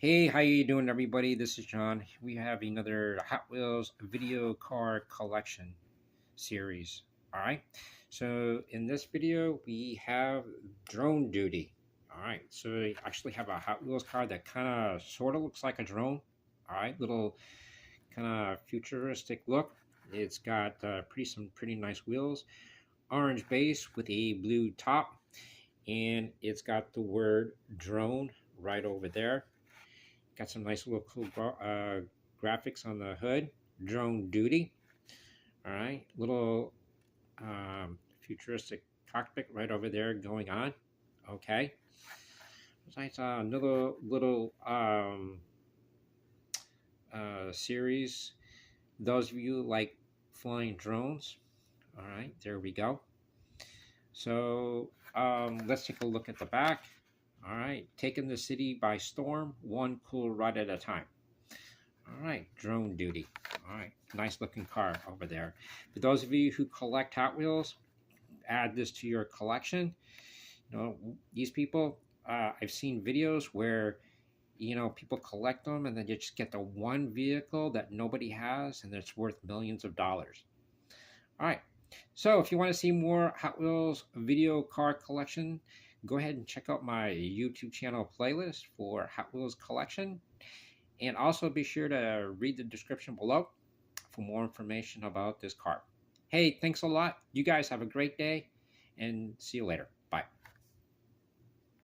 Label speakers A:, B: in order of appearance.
A: Hey, how you doing, everybody? This is John. We have another Hot Wheels video car collection series. All right. So in this video, we have drone duty. All right. So we actually have a Hot Wheels car that kind of sort of looks like a drone. All right. Little kind of futuristic look. It's got some pretty nice wheels, orange base with a blue top, and it's got the word drone right over there. Got some nice little cool graphics on the hood. Drone duty. All right, little futuristic cockpit right over there going on. Okay. Besides another little series. Those of you like flying drones. All right, there we go. So let's take a look at the back. All right, taking the city by storm, one cool ride at a time. All right, drone duty. All right, nice looking car over there. For those of you who collect Hot Wheels, add this to your collection. You know, these people, I've seen videos where, people collect them and then you just get the one vehicle that nobody has and it's worth millions of dollars. All right, so if you want to see more Hot Wheels video car collection, go ahead and check out my YouTube channel playlist for Hot Wheels collection. And also be sure to read the description below for more information about this car. Hey, thanks a lot. You guys have a great day and see you later.